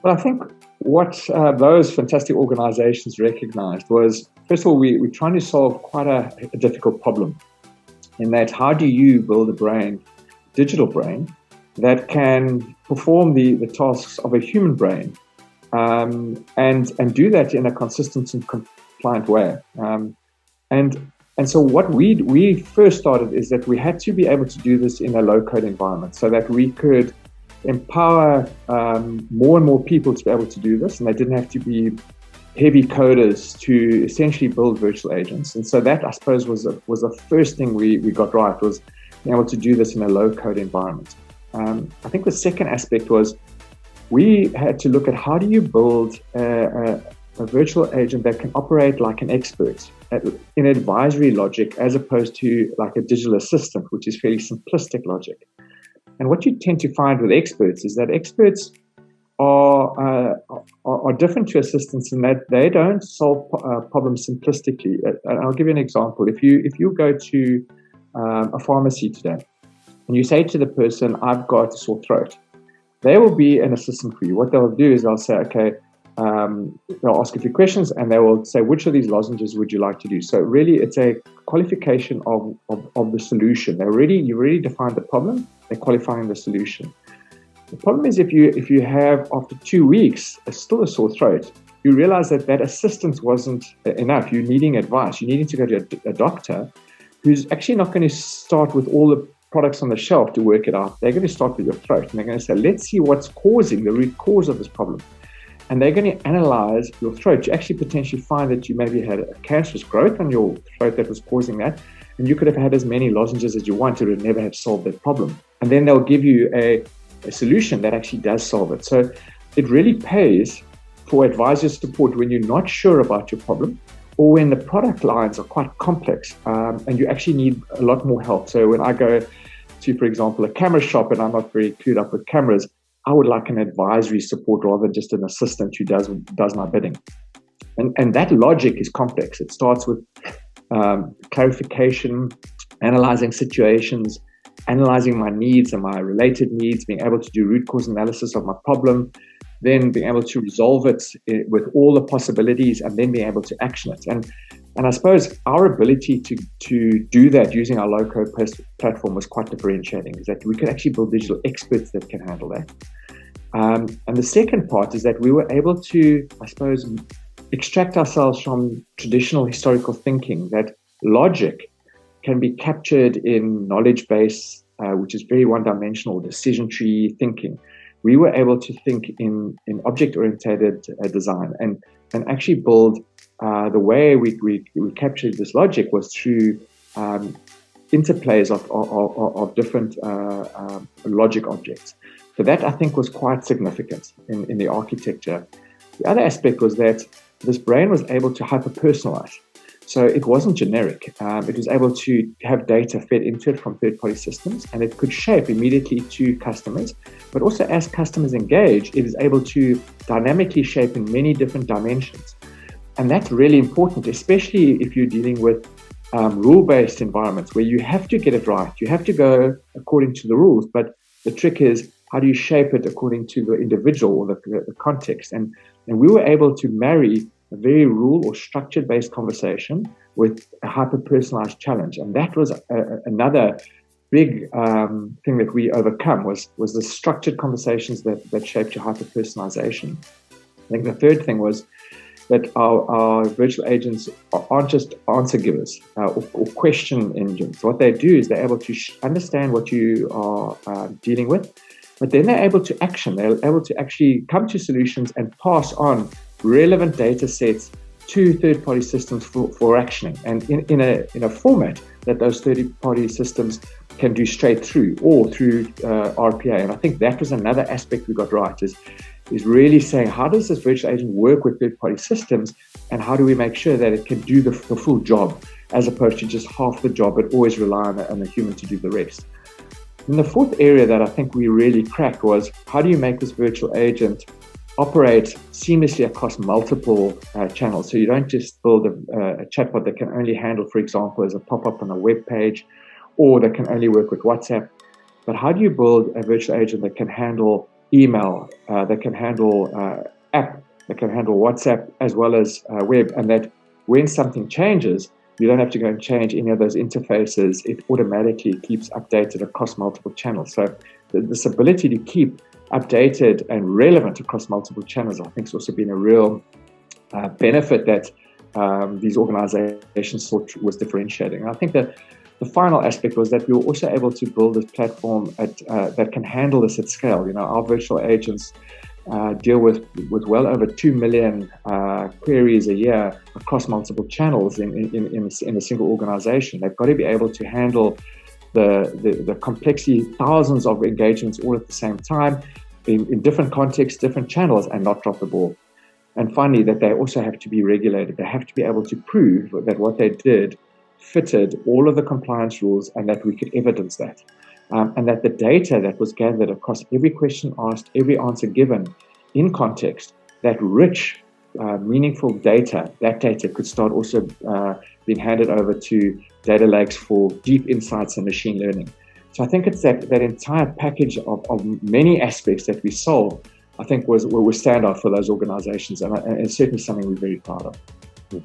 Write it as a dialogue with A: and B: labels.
A: But I think what those fantastic organizations recognized was, first of all, we're trying to solve quite a difficult problem, in that how do you build a brain, digital brain, that can perform the tasks of a human brain, and do that in a consistent and compliant way. And so what we first started is that we had to be able to do this in a low-code environment, so that we could empower more and more people to be able to do this, and they didn't have to be heavy coders to essentially build virtual agents. And so that, I suppose, was the first thing we got right, was being able to do this in a low-code environment. I think the second aspect was we had to look at how do you build a virtual agent that can operate like an expert in advisory logic, as opposed to like a digital assistant, which is fairly simplistic logic. And what you tend to find with experts is that experts are different to assistants in that they don't solve problems simplistically. I'll give you an example. If you go to a pharmacy today and you say to the person, "I've got a sore throat," they will be an assistant for you. What they'll do is they'll say, okay, they'll ask a few questions and they will say, which of these lozenges would you like to do? So really, it's a qualification of the solution. You already defined the problem, they're qualifying the solution. The problem is if you have, after 2 weeks, still a sore throat, you realize that assistance wasn't enough. You're needing advice. You're needing to go to a doctor who's actually not going to start with all the products on the shelf to work it out. They're going to start with your throat, and they're going to say, let's see what's causing the root cause of this problem. And they're going to analyze your throat. You actually potentially find that you maybe had a cancerous growth on your throat that was causing that, and you could have had as many lozenges as you wanted and never have solved that problem. And then they'll give you a solution that actually does solve it. So it really pays for advisor support when you're not sure about your problem, or when the product lines are quite complex, and you actually need a lot more help. So when I go to, for example, a camera shop and I'm not very clued up with cameras, I would like an advisory support rather than just an assistant who does my bidding. And that logic is complex. It starts with clarification, analyzing situations, analyzing my needs and my related needs, being able to do root cause analysis of my problem, then being able to resolve it with all the possibilities, and then being able to action it. And I suppose our ability to do that using our low-code platform was quite differentiating, is that we could actually build digital experts that can handle that. And the second part is that we were able to, I suppose, extract ourselves from traditional historical thinking, that logic can be captured in knowledge base, which is very one-dimensional, decision tree thinking. We were able to think in object-oriented design and actually build the way we captured this logic was through interplays of different logic objects. So that, I think, was quite significant in the architecture. The other aspect was that this brain was able to hyper-personalize. So it wasn't generic. It was able to have data fed into it from third-party systems, and it could shape immediately to customers. But also, as customers engage, it is able to dynamically shape in many different dimensions. And that's really important, especially if you're dealing with rule-based environments where you have to get it right. You have to go according to the rules, but the trick is, how do you shape it according to the individual or the context? And we were able to marry a very rule or structured-based conversation with a hyper-personalized challenge. And that was another big thing that we overcome was the structured conversations that shaped your hyper-personalization. I think the third thing was that our virtual agents aren't just answer givers or question engines. What they do is they're able to understand what you are dealing with, but then they're able to action. They're able to actually come to solutions and pass on relevant data sets to third-party systems for actioning, and in a format that those third-party systems can do straight through or through RPA. And I think that was another aspect we got right, is really saying, how does this virtual agent work with third-party systems, and how do we make sure that it can do the full job, as opposed to just half the job, but always rely on a human to do the rest. And the fourth area that I think we really cracked was, how do you make this virtual agent operate seamlessly across multiple channels? So you don't just build a chatbot that can only handle, for example, as a pop-up on a web page, or that can only work with WhatsApp. But how do you build a virtual agent that can handle email, that can handle app, that can handle WhatsApp as well as web, and that when something changes, you don't have to go and change any of those interfaces. It automatically keeps updated across multiple channels. So this ability to keep updated and relevant across multiple channels, I think, has also been a real benefit that these organizations thought was differentiating. And I think that the final aspect was that we were also able to build this platform that can handle this at scale. You know, our virtual agents deal with well over 2 million queries a year across multiple channels in a single organization. They've got to be able to handle the complexity, thousands of engagements all at the same time in different contexts, different channels, and not drop the ball. And finally, that they also have to be regulated. They have to be able to prove that what they did fitted all of the compliance rules and that we could evidence that. And that the data that was gathered across every question asked, every answer given in context, that rich, meaningful data, that data could start also being handed over to data lakes for deep insights and machine learning. So I think it's that entire package of many aspects that we solve, I think was standout for those organizations, and it's certainly something we're very proud of.